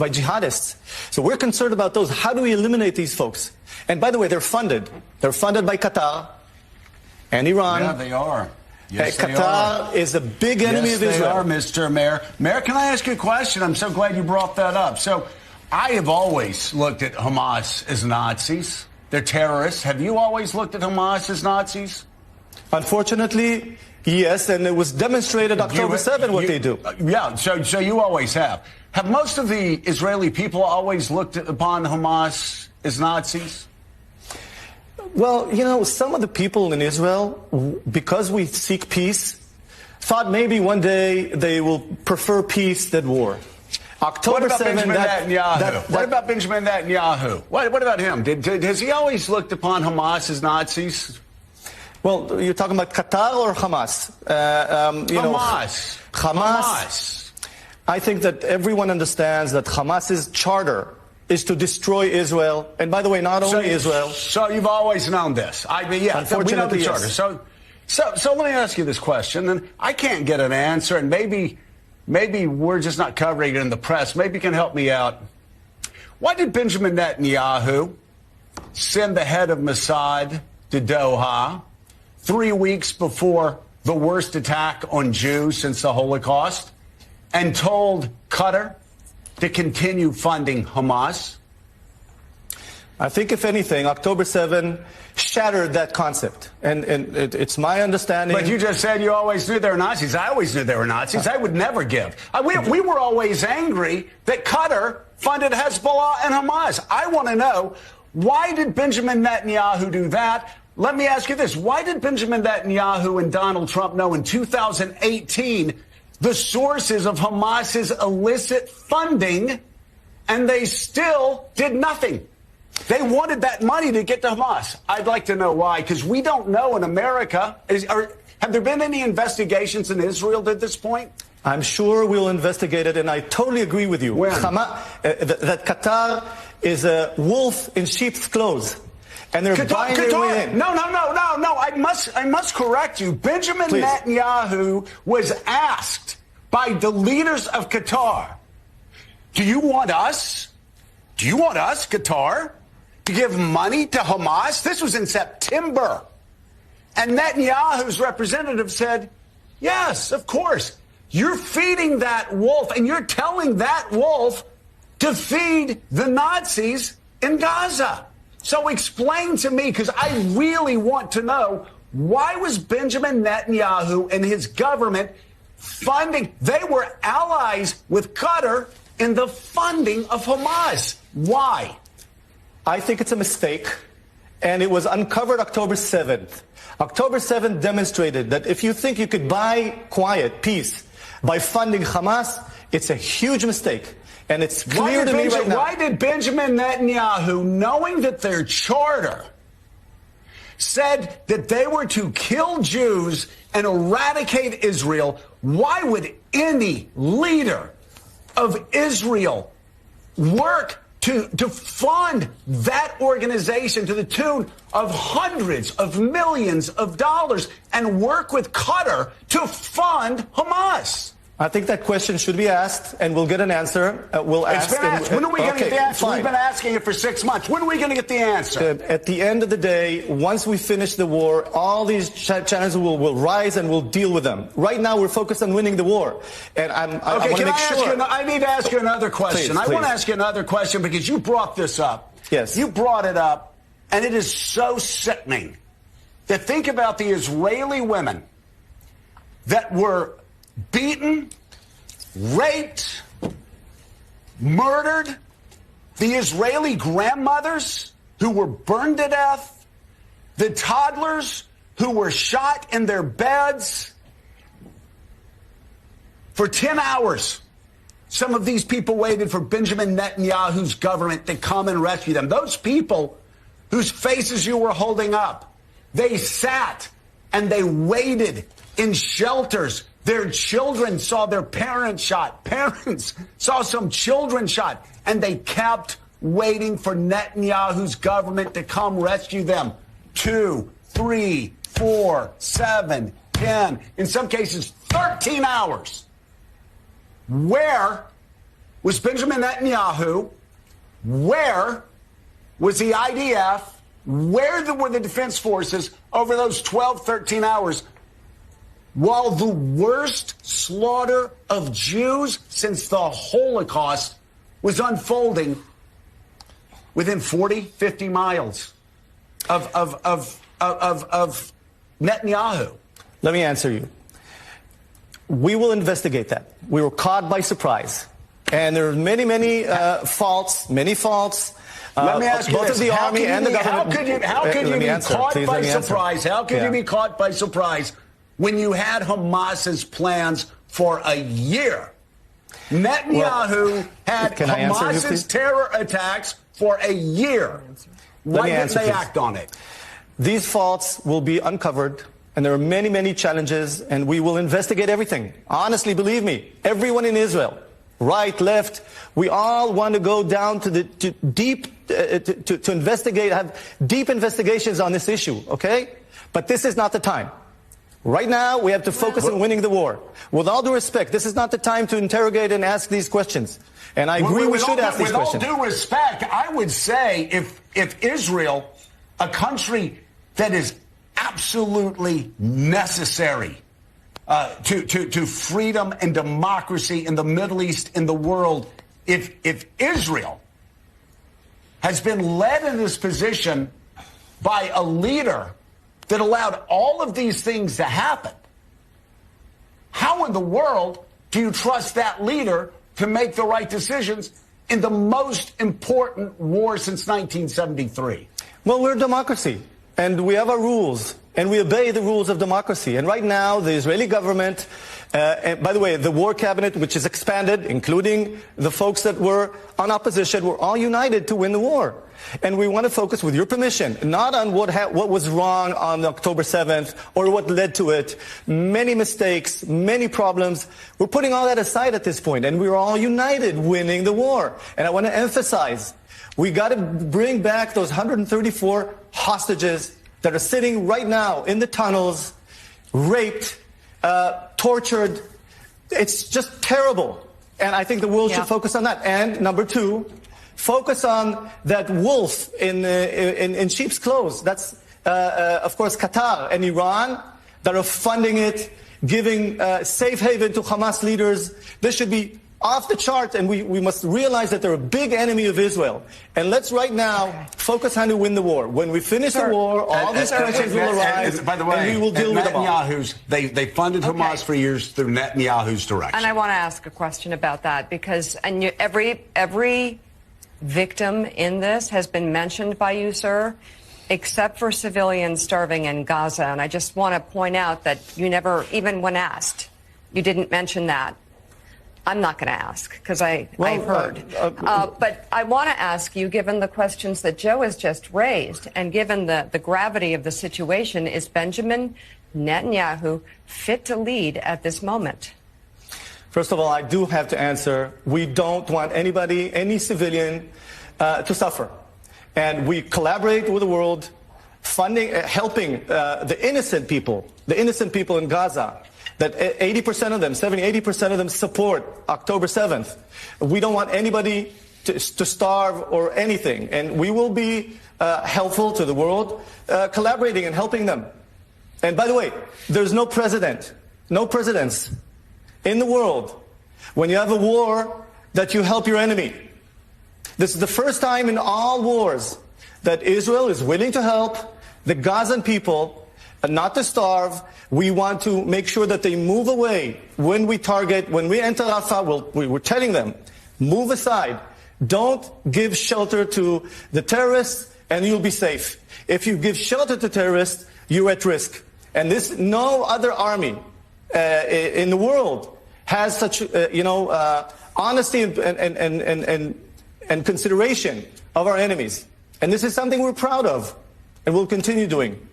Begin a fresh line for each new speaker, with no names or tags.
by jihadists. So we're concerned about those. How do we eliminate these folks? And by the way, they're funded. They're funded by Qatar and Iran.
Yeah, they are. Yes,
Qatar is a big enemy of Israel.
Yes, they are, Mr. Mayor. Mayor, can I ask you a question? I'm so glad you brought that up. So I have always looked at Hamas as Nazis. They're terrorists. Have you always looked at Hamas as Nazis?
Unfortunately, yes, and it was demonstrated October 7 what they do.
Yeah, so you always have. Have most of the Israeli people always looked upon Hamas as Nazis?
Well, you know, some of the people in Israel, because we seek peace, thought maybe one day they will prefer peace than war. October 7.
What about Benjamin Netanyahu? What about him? Has he always looked upon Hamas as Nazis?
Well, you're talking about Qatar or Hamas? Hamas. I think that everyone understands that Hamas's charter is to destroy Israel. And by the way, not only Israel.
So you've always known this.
Unfortunately,
we know the charter.
Yes.
So let me ask you this question, and I can't get an answer, and maybe we're just not covering it in the press. Maybe you can help me out. Why did Benjamin Netanyahu send the head of Mossad to Doha 3 weeks before the worst attack on Jews since the Holocaust and told Qatar to continue funding Hamas?
I think, if anything, October 7 shattered that concept. And it's my understanding.
But you just said you always knew they were Nazis. I always knew they were Nazis. I would never give. We were always angry that Qatar funded Hezbollah and Hamas. I want to know, why did Benjamin Netanyahu do that? Let me ask you this. Why did Benjamin Netanyahu and Donald Trump know in 2018 the sources of Hamas's illicit funding, and they still did nothing? They wanted that money to get to Hamas. I'd like to know why, because we don't know in America. Have there been any investigations in Israel at this point?
I'm sure we'll investigate it, and I totally agree with you. That Qatar is a wolf in sheep's clothes, and they're buying their way in.
No. I must correct you. Benjamin Netanyahu was asked by the leaders of Qatar, do you want us, Qatar, to give money to Hamas? This was in September. And Netanyahu's representative said, yes, of course. You're feeding that wolf, and you're telling that wolf to feed the Nazis in Gaza. So explain to me, because I really want to know, why was Benjamin Netanyahu and his government funding? They were allies with Qatar in the funding of Hamas. Why?
I think it's a mistake, and it was uncovered October 7th. October 7th demonstrated that if you think you could buy quiet, peace, by funding Hamas, it's a huge mistake. And it's clear to me right now.
Why did Benjamin Netanyahu, knowing that their charter said that they were to kill Jews and eradicate Israel, why would any leader of Israel work to fund that organization to the tune of hundreds of millions of dollars and work with Qatar to fund Hamas?
I think that question should be asked, and we'll get an answer. We'll ask.
It's been asked. When are we going to get the answer? Fine. We've been asking it for 6 months. When are we going to get the answer?
At the end of the day, once we finish the war, all these channels will rise, and we'll deal with them. Right now, we're focused on winning the war. And I want to make sure.
I need to ask you another question.
Please.
I want to ask you another question because you brought this up.
Yes.
You brought it up, and it is so sickening to think about the Israeli women that were beaten, raped, murdered, the Israeli grandmothers who were burned to death, the toddlers who were shot in their beds for 10 hours. Some of these people waited for Benjamin Netanyahu's government to come and rescue them. Those people whose faces you were holding up, they sat and they waited in shelters. Their children saw their parents shot. Parents saw some children shot. And they kept waiting for Netanyahu's government to come rescue them. 2, 3, 4, 7, 10, in some cases 13 hours. Where was Benjamin Netanyahu? Where was the IDF? Where were the defense forces over those 12, 13 hours while the worst slaughter of Jews since the Holocaust was unfolding within 40, 50 miles of Netanyahu?
Let me answer you. We will investigate that. We were caught by surprise. And there are many faults.
Let me ask you
both
this.
of the army and the government.
How could you be caught by surprise? How could you be caught by surprise when you had Hamas's plans for a year? Netanyahu had Hamas's terror attacks for a year. Why didn't they act on it?
These faults will be uncovered, and there are many challenges, and we will investigate everything. Honestly, believe me, everyone in Israel, right, left, we all want to go down to the to investigate, have deep investigations on this issue, okay? But this is not the time. Right now, we have to focus on winning the war. With all due respect, this is not the time to interrogate and ask these questions. And I agree we should ask these questions.
With all due respect, I would say if Israel, a country that is absolutely necessary to freedom and democracy in the Middle East, in the world, if Israel has been led in this position by a leader that allowed all of these things to happen, how in the world do you trust that leader to make the right decisions in the most important war since 1973?
Well, we're a democracy, and we have our rules, and we obey the rules of democracy. And right now, the Israeli government, and by the way, the war cabinet, which is expanded, including the folks that were on opposition, were all united to win the war. And we want to focus, with your permission, not on what was wrong on October 7th or what led to it. Many mistakes, many problems. We're putting all that aside at this point, and we're all united winning the war. And I want to emphasize, we got to bring back those 134 hostages that are sitting right now in the tunnels, raped, tortured. It's just terrible. And I think the world should focus on that. And number two, focus on that wolf in sheep's clothes. That's, of course, Qatar and Iran that are funding it, giving safe haven to Hamas leaders. This should be off the chart, and we must realize that they're a big enemy of Israel. And let's right now focus on to win the war. When we finish the war, all these questions will arise,
by the way,
and we will deal with them all.
They funded Hamas for years through Netanyahu's direction.
And I want to ask a question about that, because every victim in this has been mentioned by you, sir, except for civilians starving in Gaza. And I just want to point out that you never, even when asked, you didn't mention that. I'm not going to ask because I've heard. But I want to ask you, given the questions that Joe has just raised and given the gravity of the situation, is Benjamin Netanyahu fit to lead at this moment?
First of all, I do have to answer. We don't want anybody, any civilian, to suffer. And we collaborate with the world, funding, helping the innocent people in Gaza. That 80% of them, 80% of them support October 7th. We don't want anybody to starve or anything. And we will be helpful to the world, collaborating and helping them. And by the way, there's no presidents in the world when you have a war that you help your enemy. This is the first time in all wars that Israel is willing to help the Gazan people not to starve. We want to make sure that they move away when we enter Rafah. We're telling them, move aside. Don't give shelter to the terrorists and you'll be safe. If you give shelter to terrorists, you're at risk. And no other army in the world has such, honesty and consideration of our enemies. And this is something we're proud of and will continue doing.